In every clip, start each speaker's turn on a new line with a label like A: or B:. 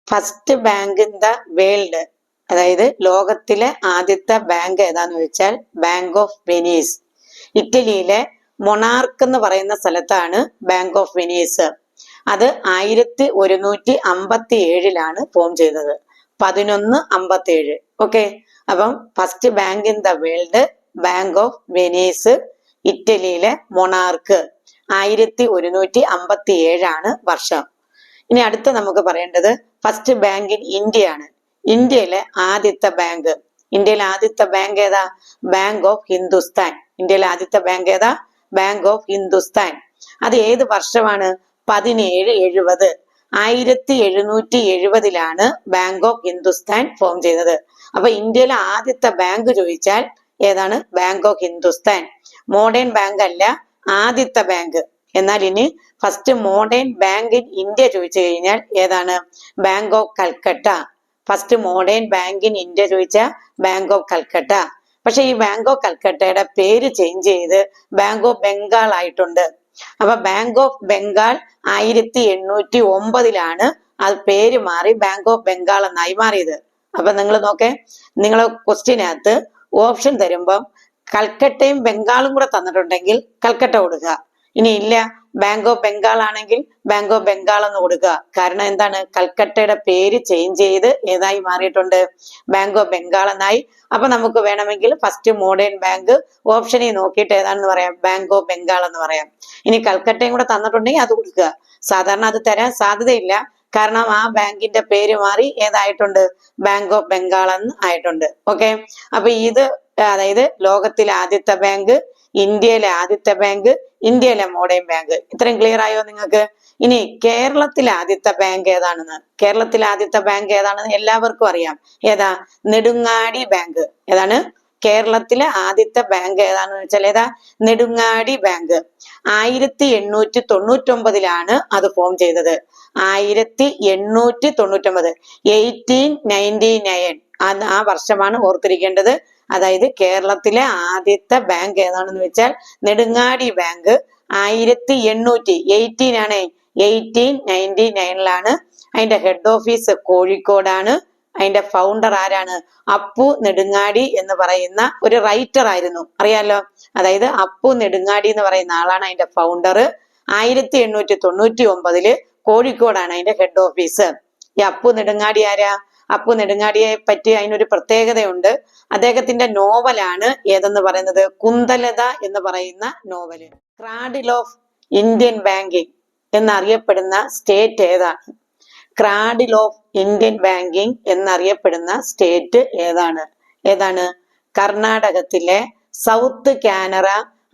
A: First bank in the world, അതായത് ലോകത്തിലെ ആദ്യത്തെ ബാങ്ക് ഏതാന്ന് ചോദിച്ചാൽ ബാങ്ക് ഓഫ് വെനീസ്. ഇറ്റലിയിലെ മൊണാർക്ക് എന്ന് പറയുന്ന സ്ഥലത്താണ് ബാങ്ക് ഓഫ് വെനീസ്. അത് 1157 ഫോം ചെയ്തത്. 1157. ഓക്കെ, അപ്പം first bank in the world bank of Venice, ഇറ്റലിയിലെ മൊണാർക്ക്, 1157 വർഷം. ഇനി അടുത്ത നമുക്ക് പറയേണ്ടത് ഫസ്റ്റ് ബാങ്ക് ഇൻ ഇന്ത്യ ആണ്. ഇന്ത്യയിലെ ആദ്യത്തെ ബാങ്ക്. ഇന്ത്യയിലെ ആദ്യത്തെ ബാങ്ക് ഏതാ? Bank of Hindustan. ഇന്ത്യയിലെ ആദ്യത്തെ ബാങ്ക് ഏതാ? Bank of Hindustan. അത് ഏത് വർഷമാണ്? 1770. 1770 ബാങ്ക് ഓഫ് ഹിന്ദുസ്ഥാൻ ഫോം ചെയ്തത്. അപ്പൊ ഇന്ത്യയിലെ ആദ്യത്തെ ബാങ്ക് ചോദിച്ചാൽ ഏതാണ്? Bank of Hindustan. Modern bank അല്ല, ആദ്യത്തെ ബാങ്ക്. എന്നാൽ ഇനി first modern bank in India ചോദിച്ചു കഴിഞ്ഞാൽ ഏതാണ്? Bank of Calcutta. First modern bank in India ചോദിച്ചാൽ ബാങ്ക് ഓഫ് കൽക്കട്ട. പക്ഷെ ഈ ബാങ്ക് ഓഫ് കൽക്കട്ടയുടെ പേര് ചേഞ്ച് ചെയ്ത് ബാങ്ക് ഓഫ് ബംഗാൾ ആയിട്ടുണ്ട്. അപ്പൊ ബാങ്ക് ഓഫ് ബംഗാൾ 1809 അത് പേര് മാറി ബാങ്ക് ഓഫ് ബംഗാൾ എന്നായി മാറിയത്. അപ്പൊ നിങ്ങൾ നോക്കേ, നിങ്ങളെ ക്വസ്റ്റ്യനകത്ത് ഓപ്ഷൻ തരുമ്പം കൽക്കട്ടയും ബംഗാളും കൂടെ തന്നിട്ടുണ്ടെങ്കിൽ കൽക്കട്ട കൊടുക്കുക. ഇനി ഇല്ല, ബാങ്ക് ഓഫ് ബംഗാൾ ആണെങ്കിൽ ബാങ്ക് ഓഫ് ബംഗാൾ എന്ന് കൊടുക്കുക. കാരണം എന്താണ്? കൽക്കട്ടയുടെ പേര് ചേഞ്ച് ചെയ്ത് ഏതായി മാറിയിട്ടുണ്ട്? ബാങ്ക് ഓഫ് ബംഗാൾ എന്നായി. അപ്പൊ നമുക്ക് വേണമെങ്കിൽ ഫസ്റ്റ് മോഡേൺ ബാങ്ക് ഓപ്ഷനിൽ നോക്കിയിട്ട് ഏതാണെന്ന് പറയാം? ബാങ്ക് ഓഫ് ബംഗാൾ എന്ന് പറയാം. ഇനി കൽക്കട്ടയും കൂടെ തന്നിട്ടുണ്ടെങ്കിൽ അത് കൊടുക്കുക. സാധാരണ അത് തരാൻ സാധ്യതയില്ല, കാരണം ആ ബാങ്കിന്റെ പേര് മാറി ഏതായിട്ടുണ്ട്? ബാങ്ക് ഓഫ് ബംഗാൾ എന്ന് ആയിട്ടുണ്ട്. ഓക്കെ, അപ്പൊ ഇത് അതായത് ലോകത്തിലെ ആദ്യത്തെ ബാങ്ക്, ഇന്ത്യയിലെ ആദ്യത്തെ ബാങ്ക്, ഇന്ത്യയിലെ മോഡേൺ ബാങ്ക്. ഇത്രയും ക്ലിയർ ആയോ നിങ്ങൾക്ക്? ഇനി കേരളത്തിലെ ആദ്യത്തെ ബാങ്ക് ഏതാണെന്ന്, കേരളത്തിലെ ആദ്യത്തെ ബാങ്ക് ഏതാണെന്ന് എല്ലാവർക്കും അറിയാം. ഏതാ? നെടുങ്ങാടി ബാങ്ക്. ഏതാണ്? കേരളത്തിലെ ആദ്യത്തെ ബാങ്ക് ഏതാണെന്ന് വെച്ചാൽ ഏതാ? നെടുങ്ങാടി ബാങ്ക്. 1899 അത് ഫോം ചെയ്തത്. 1899, 1899 ആ വർഷമാണ് ഓർത്തിരിക്കേണ്ടത്. അതായത് കേരളത്തിലെ ആദ്യത്തെ ബാങ്ക് ഏതാണെന്ന് വെച്ചാൽ നെടുങ്ങാടി ബാങ്ക്. 1899 അതിന്റെ ഹെഡ് ഓഫീസ് കോഴിക്കോടാണ്. അതിന്റെ ഫൗണ്ടർ ആരാണ്? അപ്പു നെടുങ്ങാടി എന്ന് പറയുന്ന ഒരു റൈറ്റർ ആയിരുന്നു, അറിയാലോ. അതായത് അപ്പു നെടുങ്ങാടി എന്ന് പറയുന്ന ആളാണ് അതിന്റെ ഫൗണ്ടർ. 1899 കോഴിക്കോടാണ് അതിന്റെ ഹെഡ് ഓഫീസ്. ഈ അപ്പു നെടുങ്ങാടി ആരാ? അപ്പു നെടുങ്ങാടിയെ പറ്റി അതിനൊരു പ്രത്യേകതയുണ്ട്. അദ്ദേഹത്തിന്റെ നോവലാണ് ഏതെന്ന് പറയുന്നത്? കുന്തലത എന്ന് പറയുന്ന novel. Cradle of Indian banking എന്നറിയപ്പെടുന്ന സ്റ്റേറ്റ് ഏതാണ്? ക്രാഡിൽ ഓഫ് ഇന്ത്യൻ ബാങ്കിങ് എന്നറിയപ്പെടുന്ന സ്റ്റേറ്റ് ഏതാണ്? ഏതാണ്? കർണാടകത്തിലെ സൗത്ത് കാനറ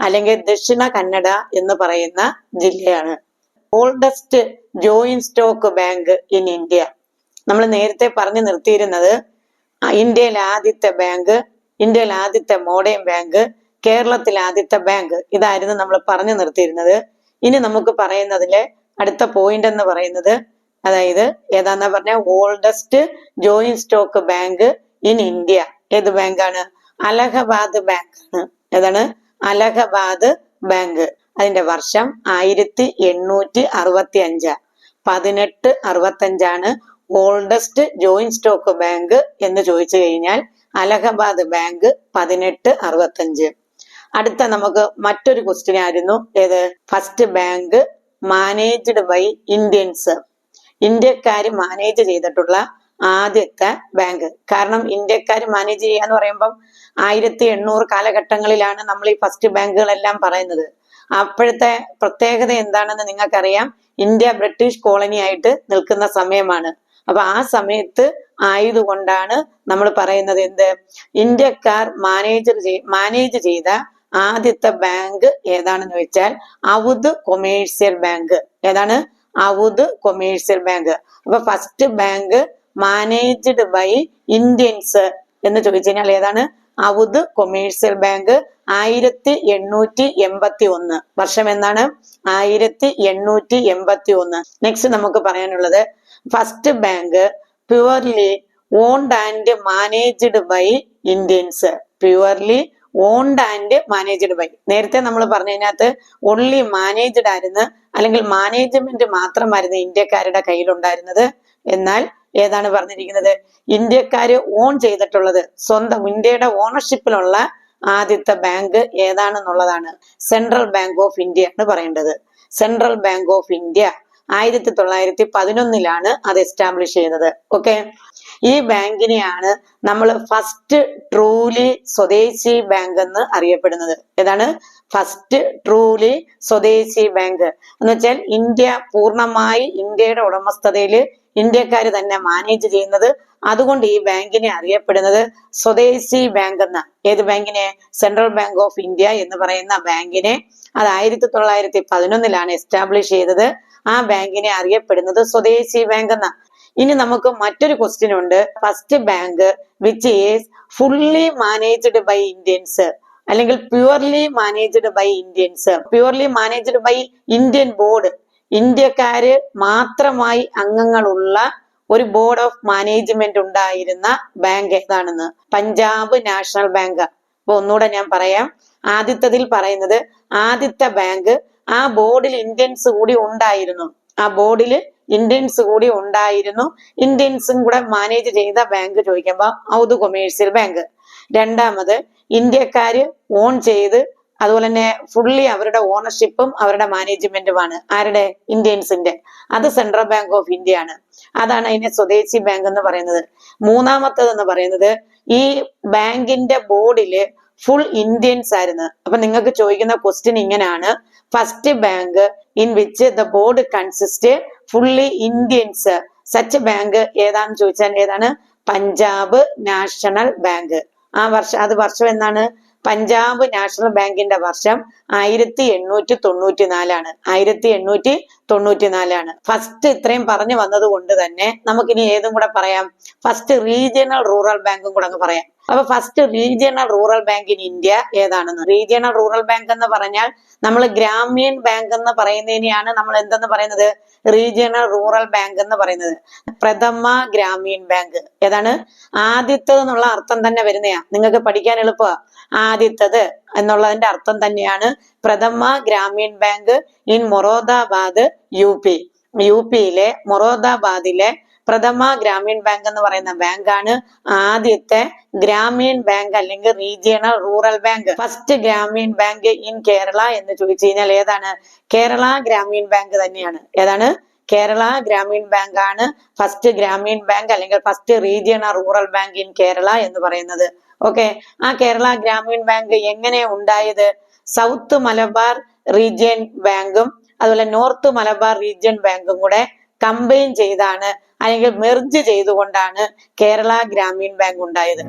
A: അല്ലെങ്കിൽ ദക്ഷിണ കന്നഡ എന്ന് പറയുന്ന ജില്ലയാണ്. Oldest joint stock bank in India. നമ്മൾ നേരത്തെ പറഞ്ഞു നിർത്തിയിരുന്നത് ഇന്ത്യയിലെ ആദ്യത്തെ ബാങ്ക്, ഇന്ത്യയിലെ ആദ്യത്തെ മോഡേൺ ബാങ്ക്, കേരളത്തിലെ ആദ്യത്തെ ബാങ്ക്, ഇതായിരുന്നു നമ്മൾ പറഞ്ഞു നിർത്തിയിരുന്നത്. ഇനി നമുക്ക് പറയുന്നതിലെ അടുത്ത പോയിന്റ് എന്ന് പറയുന്നത്, അതായത് ഏതാന്നാ പറഞ്ഞ? Oldest joint stock bank in India. ഏത് ബാങ്കാണ്? അലഹബാദ് ബാങ്ക് ആണ്. ഏതാണ്? അലഹബാദ് ബാങ്ക്. അതിന്റെ വർഷം 1865. 1865 ഓൾഡസ്റ്റ് ജോയിന്റ് സ്റ്റോക്ക് ബാങ്ക് എന്ന് ചോദിച്ചു കഴിഞ്ഞാൽ അലഹബാദ് ബാങ്ക് 1865. അടുത്ത നമുക്ക് മറ്റൊരു ക്വസ്റ്റ്യൻ ആയിരുന്നു. ഏത്? First bank managed by Indians. ഇന്ത്യക്കാര് മാനേജ് ചെയ്തിട്ടുള്ള ആദ്യത്തെ ബാങ്ക്. കാരണം ഇന്ത്യക്കാര് മാനേജ് ചെയ്യാന്ന് പറയുമ്പം 1800 കാലഘട്ടങ്ങളിലാണ് നമ്മൾ ഈ ഫസ്റ്റ് ബാങ്കുകളെല്ലാം പറയുന്നത്. അപ്പോഴത്തെ പ്രത്യേകത എന്താണെന്ന് നിങ്ങൾക്കറിയാം. ഇന്ത്യ ബ്രിട്ടീഷ് കോളനി ആയിട്ട് നിൽക്കുന്ന സമയമാണ്. അപ്പൊ ആ സമയത്ത് ആയതുകൊണ്ടാണ് നമ്മൾ പറയുന്നത് എന്ത്? ഇന്ത്യക്കാർ മാനേജ് ചെയ്ത ആദ്യത്തെ ബാങ്ക് ഏതാണെന്ന് വെച്ചാൽ അവധ് കൊമേഴ്സ്യൽ ബാങ്ക്. ഏതാണ്? Awadh commercial bank. അപ്പൊ first bank managed by Indians എന്ന് ചോദിച്ചു കഴിഞ്ഞാൽ ഏതാണ്? Awadh commercial bank. 1881 വർഷം എന്നാണ്? 1881. നെക്സ്റ്റ് നമുക്ക് പറയാനുള്ളത് first bank purely owned and managed by Indians. Purely owned and managed by. നേരത്തെ നമ്മൾ പറഞ്ഞതിനകത്ത് ഓൺലി മാനേജ്ഡ് ആയിരുന്നു, അല്ലെങ്കിൽ മാനേജ്മെന്റ് മാത്രമായിരുന്നു ഇന്ത്യക്കാരുടെ കയ്യിലുണ്ടായിരുന്നത്. എന്നാൽ ഏതാണ് പറഞ്ഞിരിക്കുന്നത്? ഇന്ത്യക്കാര് ഓൺ ചെയ്തിട്ടുള്ളത്, സ്വന്തം ഇന്ത്യയുടെ ഓണർഷിപ്പിലുള്ള ആദ്യത്തെ ബാങ്ക് ഏതാണെന്നുള്ളതാണ്. സെൻട്രൽ ബാങ്ക് ഓഫ് ഇന്ത്യ ആണ് പറയേണ്ടത്. സെൻട്രൽ ബാങ്ക് ഓഫ് ഇന്ത്യ 1911 അത് എസ്റ്റാബ്ലിഷ് ചെയ്യുന്നത്. ഓക്കെ, ഈ ബാങ്കിനെയാണ് നമ്മൾ ഫസ്റ്റ് ട്രൂലി സ്വദേശി ബാങ്ക് എന്ന് അറിയപ്പെടുന്നത്. ഏതാണ്? ഫസ്റ്റ് ട്രൂലി സ്വദേശി ബാങ്ക് എന്ന് വെച്ചാൽ ഇന്ത്യ പൂർണ്ണമായി ഇന്ത്യയുടെ ഉടമസ്ഥതയിൽ ഇന്ത്യക്കാര് തന്നെ മാനേജ് ചെയ്യുന്നത്. അതുകൊണ്ട് ഈ ബാങ്കിനെ അറിയപ്പെടുന്നത് സ്വദേശി ബാങ്ക് എന്ന. ഏത് ബാങ്കിനെ? സെൻട്രൽ ബാങ്ക് ഓഫ് ഇന്ത്യ എന്ന് പറയുന്ന ബാങ്കിനെ അത് 1911 എസ്റ്റാബ്ലിഷ് ചെയ്തത്. ആ ബാങ്കിനെ അറിയപ്പെടുന്നത് സ്വദേശി ബാങ്ക് എന്ന. ഇനി നമുക്ക് മറ്റൊരു ക്വസ്റ്റ്യൻ ഉണ്ട്. First bank which is fully managed by Indians അല്ലെങ്കിൽ purely managed by Indians. Purely managed by Indian board, ഇന്ത്യക്കാര് മാത്രമായി അംഗങ്ങളുള്ള ഒരു ബോർഡ് ഓഫ് മാനേജ്മെന്റ് ഉണ്ടായിരുന്ന ബാങ്ക് ഏതാണെന്ന്? Punjab national bank. അപ്പൊ ഒന്നുകൂടെ ഞാൻ പറയാം. ആദ്യത്തതിൽ പറയുന്നത് ആദ്യത്തെ ബാങ്ക് ആ ബോർഡിൽ ഇന്ത്യൻസ് കൂടി ഉണ്ടായിരുന്നു. ആ ബോർഡിൽ ഇന്ത്യൻസ് കൂടി ഉണ്ടായിരുന്നു. ഇന്ത്യൻസും കൂടെ മാനേജ് ചെയ്ത ബാങ്ക് ചോദിക്കുമ്പോ ഔദ് കൊമേഴ്സ്യൽ ബാങ്ക്. രണ്ടാമത് ഇന്ത്യക്കാര് ഓൺ ചെയ്ത് അതുപോലെ തന്നെ ഫുള്ളി അവരുടെ ഓണർഷിപ്പും അവരുടെ മാനേജ്മെന്റുമാണ്. ആരുടെ? ഇന്ത്യൻസിന്റെ. അത് സെൻട്രൽ ബാങ്ക് ഓഫ് ഇന്ത്യ ആണ്. അതാണ് അതിനെ സ്വദേശി ബാങ്ക് എന്ന് പറയുന്നത്. മൂന്നാമത്തത് എന്ന് പറയുന്നത് ഈ ബാങ്കിന്റെ ബോർഡില് ഫുൾ ഇന്ത്യൻസ് ആയിരുന്നു. അപ്പൊ നിങ്ങൾക്ക് ചോദിക്കുന്ന ക്വസ്റ്റ്യൻ ഇങ്ങനെയാണ്: first bank in which the board consist fully Indians. Such bank ഏതാന്ന് ചോദിച്ചാൽ ഏതാണ്? Punjab national bank. ആ വർഷം, അത് വർഷം എന്നാണ്? പഞ്ചാബ് നാഷണൽ ബാങ്കിന്റെ വർഷം 1894 1894. ഫസ്റ്റ് ഇത്രയും പറഞ്ഞു വന്നത് കൊണ്ട് തന്നെ നമുക്കിനി ഏതും കൂടെ പറയാം. ഫസ്റ്റ് റീജിയണൽ റൂറൽ ബാങ്കും കൂടെ അങ്ങ് പറയാം. അപ്പൊ first regional rural bank in India ഏതാണെന്ന്? റീജിയണൽ റൂറൽ ബാങ്ക് എന്ന് പറഞ്ഞാൽ നമ്മൾ ഗ്രാമീൺ ബാങ്ക് എന്ന് പറയുന്നതിനെയാണ് നമ്മൾ എന്തെന്ന് പറയുന്നത്? റീജിയണൽ റൂറൽ ബാങ്ക് എന്ന് പറയുന്നത്. പ്രഥമ ഗ്രാമീൺ ബാങ്ക്. ഏതാണ്? ആദ്യത്തത് എന്നുള്ള അർത്ഥം തന്നെ വരുന്നയാ, നിങ്ങൾക്ക് പഠിക്കാൻ എളുപ്പമാ. ആദ്യത്തത് എന്നുള്ളതിന്റെ അർത്ഥം തന്നെയാണ് Prathama Gramin bank in Moradabad, UP. UPയിലെ മൊറാദാബാദിലെ പ്രഥമ ഗ്രാമീൺ ബാങ്ക് എന്ന് പറയുന്ന ബാങ്കാണ് ആദ്യത്തെ ഗ്രാമീൺ ബാങ്ക് അല്ലെങ്കിൽ regional rural bank. First Gramin bank in Kerala എന്ന് ചോദിച്ചു കഴിഞ്ഞാൽ ഏതാണ്? കേരള ഗ്രാമീൺ ബാങ്ക് തന്നെയാണ്. ഏതാണ്? കേരള ഗ്രാമീൺ ബാങ്ക് ആണ് ഫസ്റ്റ് ഗ്രാമീൺ ബാങ്ക് അല്ലെങ്കിൽ first regional rural bank in Kerala എന്ന് പറയുന്നത്. ഓക്കെ, ആ കേരള ഗ്രാമീൺ ബാങ്ക് എങ്ങനെ ഉണ്ടായത്? സൗത്ത് മലബാർ റീജിയൻ ബാങ്കും അതുപോലെ നോർത്ത് മലബാർ റീജിയൻ ബാങ്കും കൂടെ കമ്പൈൻ ചെയ്താണ് അല്ലെങ്കിൽ മെർജ് ചെയ്തുകൊണ്ടാണ് കേരള ഗ്രാമീൺ ബാങ്ക് ഉണ്ടായത്.